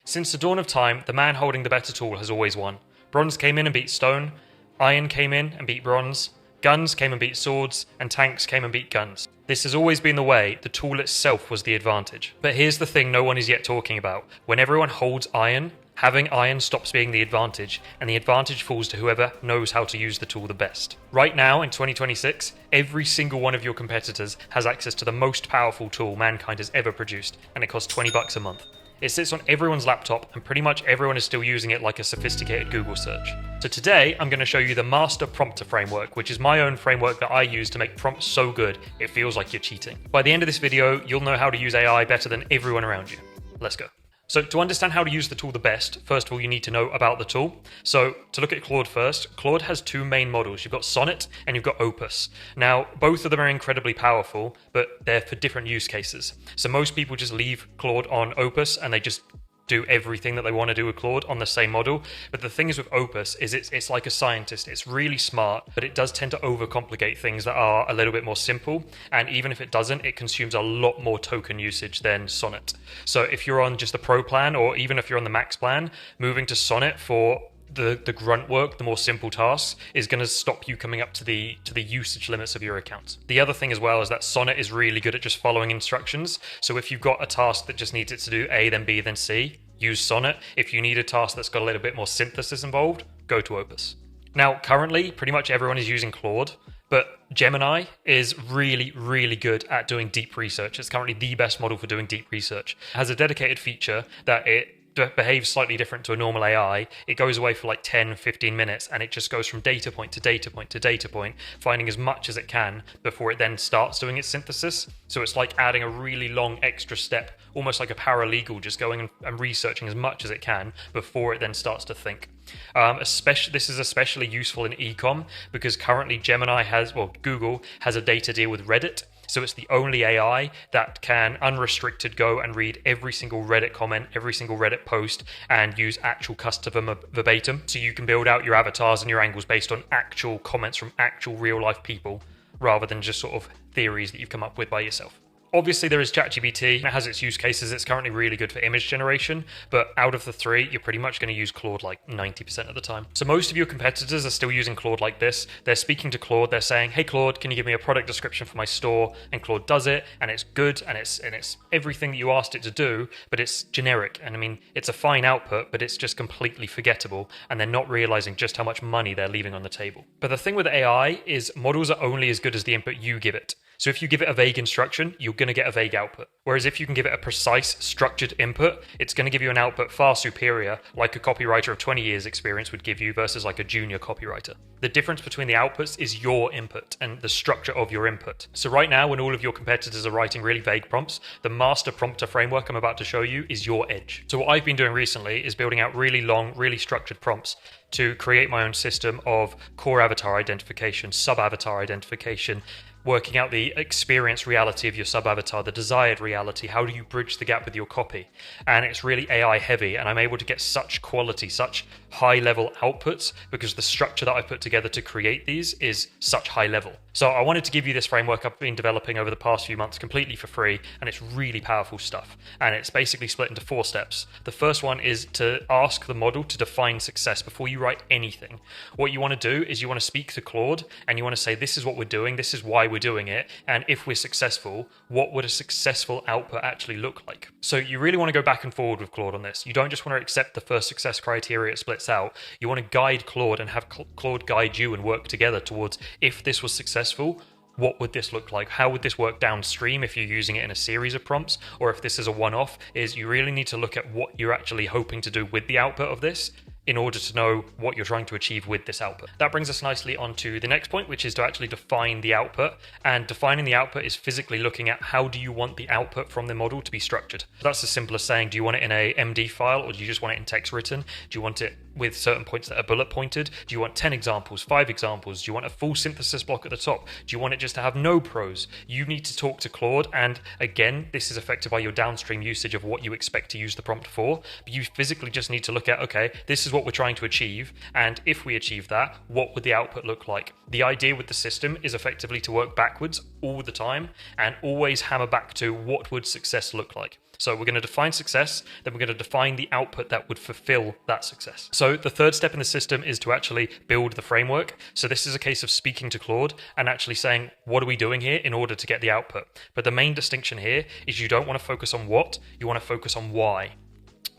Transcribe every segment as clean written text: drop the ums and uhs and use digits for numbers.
Since the dawn of time, the man holding the better tool has always won. Bronze came in and beat stone, iron came in and beat bronze, guns came and beat swords, and tanks came and beat guns. This has always been the way, the tool itself was the advantage. But here's the thing no one is yet talking about. When everyone holds iron, having iron stops being the advantage, and the advantage falls to whoever knows how to use the tool the best. Right now, in 2026, every single one of your competitors has access to the most powerful tool mankind has ever produced, and it costs $20 a month. It sits on everyone's laptop, and pretty much everyone is still using it like a sophisticated Google search. So today, I'm going to show you the Master Prompter Framework, which is my own framework that I use to make prompts so good, it feels like you're cheating. By the end of this video, you'll know how to use AI better than everyone around you. Let's go. So to understand how to use the tool the best, first of all, you need to know about the tool. So to look at Claude first, Claude has two main models. You've got Sonnet and you've got Opus. Now, both of them are incredibly powerful, but they're for different use cases. So most people just leave Claude on Opus and they just do everything that they want to do with Claude on the same model. But the thing is with Opus is it's like a scientist. It's really smart, but it does tend to overcomplicate things that are a little bit more simple. And even if it doesn't, it consumes a lot more token usage than Sonnet. So if you're on just the Pro plan, or even if you're on the Max plan, moving to Sonnet for the grunt work, the more simple tasks, is going to stop you coming up to the usage limits of your account. The other thing as well is that Sonnet is really good at just following instructions. So if you've got a task that just needs it to do A, then B, then C, use Sonnet. If you need a task that's got a little bit more synthesis involved, go to Opus. Now, currently, pretty much everyone is using Claude, but Gemini is really, really good at doing deep research. It's currently the best model for doing deep research. It has a dedicated feature that it behaves slightly different to a normal AI. It goes away for like 10, 15 minutes and it just goes from data point to data point to data point, finding as much as it can before it then starts doing its synthesis. So it's like adding a really long extra step, almost like a paralegal, just going and researching as much as it can before it then starts to think. This is especially useful in e-com because currently Google has a data deal with Reddit. So it's the only AI that can unrestricted go and read every single Reddit comment, every single Reddit post, and use actual customer verbatim. So you can build out your avatars and your angles based on actual comments from actual real life people, rather than just sort of theories that you've come up with by yourself. Obviously, there is ChatGPT. It has its use cases. It's currently really good for image generation, but out of the three, you're pretty much going to use Claude like 90% of the time. So most of your competitors are still using Claude like this. They're speaking to Claude. They're saying, "Hey Claude, can you give me a product description for my store?" And Claude does it, and it's good, and it's everything that you asked it to do, but it's generic. And I mean, it's a fine output, but it's just completely forgettable, and they're not realizing just how much money they're leaving on the table. But the thing with AI is models are only as good as the input you give it. So if you give it a vague instruction, you're going to get a vague output. Whereas if you can give it a precise, structured input, it's going to give you an output far superior, like a copywriter of 20 years experience would give you versus like a junior copywriter. The difference between the outputs is your input and the structure of your input. So right now, when all of your competitors are writing really vague prompts, the Master Prompter Framework I'm about to show you is your edge. So what I've been doing recently is building out really long, really structured prompts to create my own system of core avatar identification, sub-avatar identification, working out the experience reality of your sub-avatar, the desired reality, how do you bridge the gap with your copy? And it's really AI heavy, and I'm able to get such quality, such high level outputs because the structure that I put together to create these is such high level. So I wanted to give you this framework I've been developing over the past few months completely for free, and it's really powerful stuff. And it's basically split into 4 steps. The first one is to ask the model to define success before you write anything. What you want to do is you want to speak to Claude and you want to say, this is what we're doing, this is why we're doing it, and if we're successful, what would a successful output actually look like? So you really want to go back and forward with Claude on this. You don't just want to accept the first success criteria it splits out. You want to guide Claude and have Claude guide you and work together towards, if this was successful, what would this look like? How would this work downstream if you're using it in a series of prompts? Or if this is a one-off, is you really need to look at what you're actually hoping to do with the output of this in order to know what you're trying to achieve with this output. That brings us nicely onto the next point, which is to actually define the output. And defining the output is physically looking at how do you want the output from the model to be structured. That's as simple as saying, do you want it in a MD file or do you just want it in text written? Do you want it with certain points that are bullet pointed? Do you want 10 examples, 5 examples? Do you want a full synthesis block at the top? Do you want it just to have no prose? You need to talk to Claude, and again, this is affected by your downstream usage of what you expect to use the prompt for, but you physically just need to look at, okay, this is what we're trying to achieve, and if we achieve that, what would the output look like? The idea with the system is effectively to work backwards all the time and always hammer back to what would success look like. So we're going to define success, then we're going to define the output that would fulfill that success. So the third step in the system is to actually build the framework. So this is a case of speaking to Claude and actually saying, what are we doing here in order to get the output? But the main distinction here is you don't want to focus on what, you want to focus on why.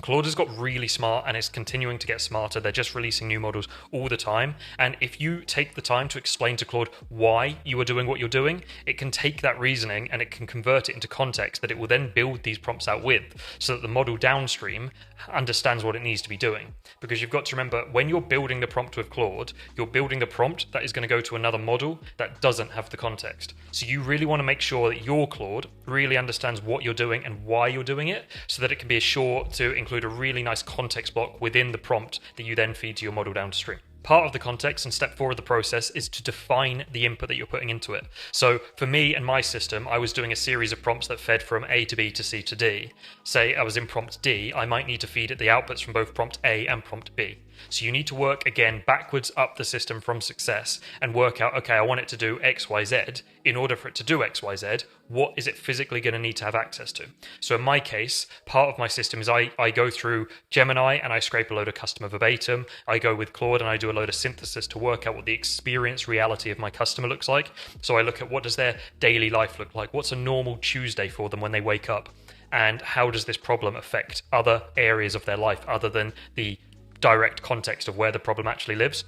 Claude has got really smart and is continuing to get smarter. They're just releasing new models all the time. And if you take the time to explain to Claude why you are doing what you're doing, it can take that reasoning and it can convert it into context that it will then build these prompts out with, so that the model downstream understands what it needs to be doing. Because you've got to remember, when you're building the prompt with Claude, you're building the prompt that is going to go to another model that doesn't have the context. So you really want to make sure that your Claude really understands what you're doing and why you're doing it, so that it can be assured to include a really nice context block within the prompt that you then feed to your model downstream. Part of the context and step 4 of the process is to define the input that you're putting into it. So for me and my system, I was doing a series of prompts that fed from A to B to C to D. Say I was in prompt D, I might need to feed it the outputs from both prompt A and prompt B. So you need to work again backwards up the system from success and work out, okay, I want it to do X, Y, Z. In order for it to do X, Y, Z, what is it physically going to need to have access to? So in my case, part of my system is I go through Gemini and I scrape a load of customer verbatim. I go with Claude and I do a load of synthesis to work out what the experience reality of my customer looks like. So I look at what does their daily life look like? What's a normal Tuesday for them when they wake up? And how does this problem affect other areas of their life other than the direct context of where the problem actually lives?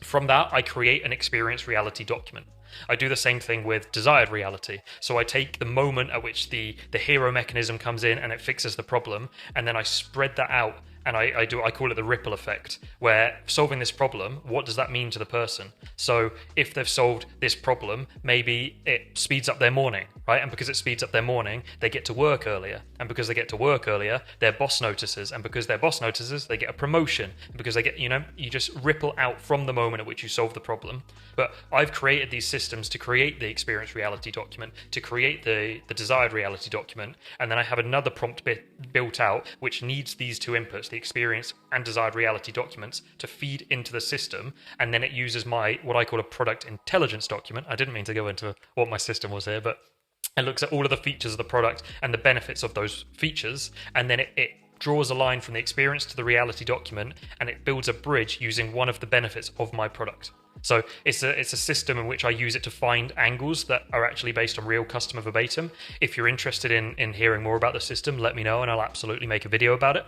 From that, I create an experience reality document. I do the same thing with desired reality. So I take the moment at which the hero mechanism comes in and it fixes the problem, and then I spread that out and I call it the ripple effect, where solving this problem, what does that mean to the person? So if they've solved this problem, maybe it speeds up their morning, right? And because it speeds up their morning, they get to work earlier. And because they get to work earlier, their boss notices. And because their boss notices, they get a promotion. And because they get, you just ripple out from the moment at which you solve the problem. But I've created these systems to create the experience reality document, to create the desired reality document. And then I have another prompt bit built out, which needs these two inputs, the experience and desired reality documents, to feed into the system. And then it uses what I call a product intelligence document. I didn't mean to go into what my system was here, but it looks at all of the features of the product and the benefits of those features. And then it draws a line from the experience to the reality document, and it builds a bridge using one of the benefits of my product. So it's a system in which I use it to find angles that are actually based on real customer verbatim. If you're interested in hearing more about the system, let me know and I'll absolutely make a video about it.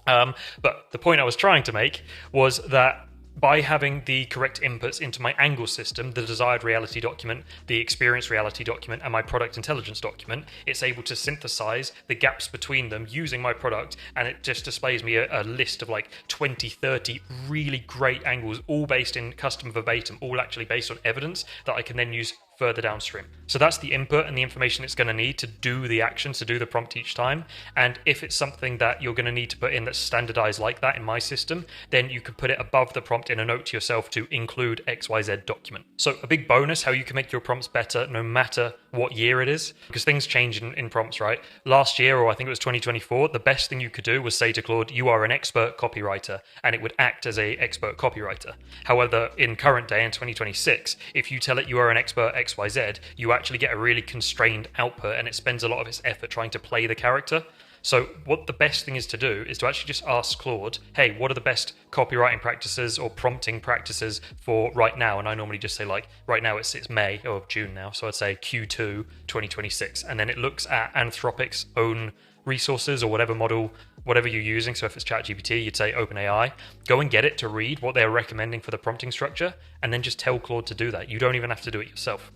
But the point I was trying to make was that by having the correct inputs into my angle system, the desired reality document, the experience reality document, and my product intelligence document, it's able to synthesize the gaps between them using my product, and it just displays me a list of like 20, 30 really great angles, all based in customer verbatim, all actually based on evidence that I can then use further downstream. So that's the input and the information it's going to need to do the actions, to do the prompt each time. And if it's something that you're going to need to put in that's standardized like that in my system, then you could put it above the prompt in a note to yourself to include XYZ document. So a big bonus, how you can make your prompts better no matter what year it is, because things change in prompts, right? Last year, or I think it was 2024, the best thing you could do was say to Claude, you are an expert copywriter, and it would act as an expert copywriter. However, in current day, in 2026, if you tell it you are an expert XYZ, you actually get a really constrained output, and it spends a lot of its effort trying to play the character. So what the best thing is to do is to actually just ask Claude, hey, what are the best copywriting practices or prompting practices for right now? And I normally just say, like, right now it's May or June now, so I'd say Q2 2026. And then it looks at Anthropic's own resources or whatever model, whatever you're using. So if it's ChatGPT, you'd say OpenAI. Go and get it to read what they're recommending for the prompting structure, and then just tell Claude to do that. You don't even have to do it yourself.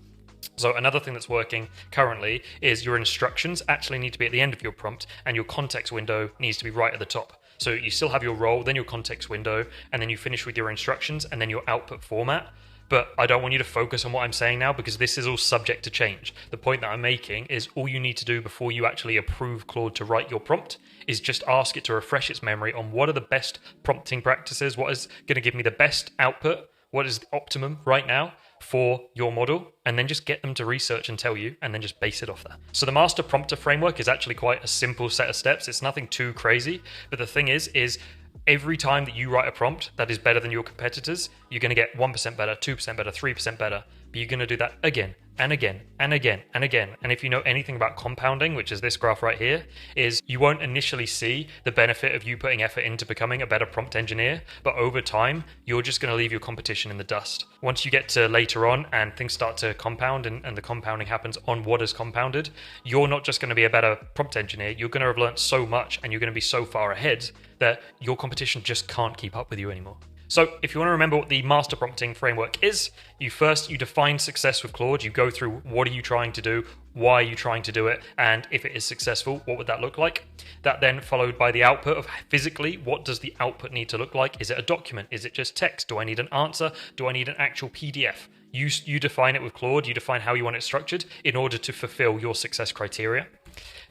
So another thing that's working currently is your instructions actually need to be at the end of your prompt, and your context window needs to be right at the top. So you still have your role, then your context window, and then you finish with your instructions and then your output format. But I don't want you to focus on what I'm saying now, because this is all subject to change. The point that I'm making is all you need to do before you actually approve Claude to write your prompt is just ask it to refresh its memory on what are the best prompting practices, what is going to give me the best output, what is the optimum right now for your model, and then just get them to research and tell you, and then just base it off that. So the master prompter framework is actually quite a simple set of steps. It's nothing too crazy, but the thing is every time that you write a prompt that is better than your competitors, you're going to get 1% better, 2% better, 3% better, but you're going to do that again and again and again and again. And if you know anything about compounding, which is this graph right here, is you won't initially see the benefit of you putting effort into becoming a better prompt engineer, but over time, you're just going to leave your competition in the dust. Once you get to later on and things start to compound and the compounding happens on what is compounded, you're not just going to be a better prompt engineer, you're going to have learned so much and you're going to be so far ahead that your competition just can't keep up with you anymore. So if you want to remember what the master prompting framework is, you define success with Claude. You go through what are you trying to do, why are you trying to do it, and if it is successful, what would that look like? That then followed by the output of physically, what does the output need to look like? Is it a document? Is it just text? Do I need an answer? Do I need an actual PDF? You define it with Claude, you define how you want it structured in order to fulfill your success criteria.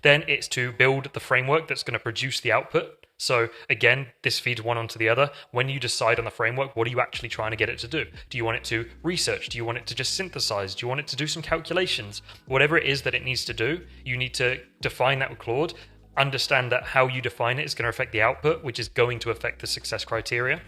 Then it's to build the framework that's going to produce the output. So again, this feeds one onto the other. When you decide on the framework, what are you actually trying to get it to do? Do you want it to research? Do you want it to just synthesize? Do you want it to do some calculations? Whatever it is that it needs to do, you need to define that with Claude. Understand that how you define it is going to affect the output, which is going to affect the success criteria.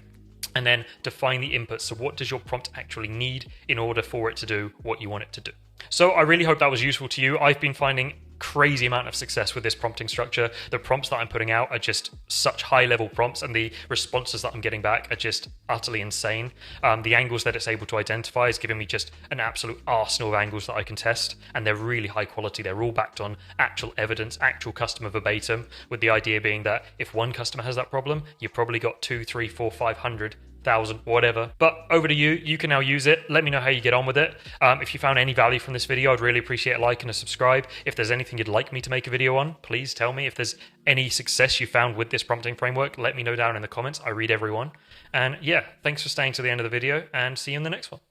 And then define the input. So what does your prompt actually need in order for it to do what you want it to do? So I really hope that was useful to you. I've been finding crazy amount of success with this prompting structure. The prompts that I'm putting out are just such high level prompts, and the responses that I'm getting back are just utterly insane. The angles that it's able to identify is giving me just an absolute arsenal of angles that I can test, and they're really high quality. They're all backed on actual evidence, actual customer verbatim, with the idea being that if one customer has that problem, you've probably got 2, 3, 4, 500 1,000, whatever. But over to you. You can now use it. Let me know how you get on with it. If you found any value from this video, I'd really appreciate a like and a subscribe. If there's anything you'd like me to make a video on, please tell me. If there's any success you found with this prompting framework, let me know down in the comments. I read everyone. And yeah, thanks for staying to the end of the video, and see you in the next one.